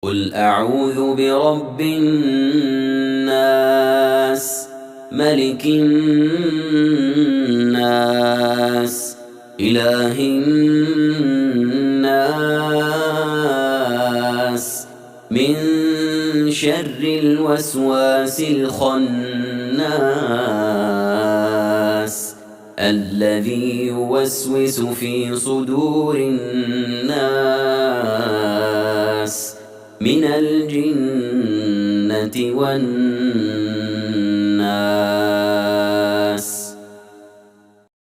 قل أعوذ برب الناس ملك الناس إله الناس من شر الوسواس الخناس الذي يوسوس في صدور الناس من الجنة والناس.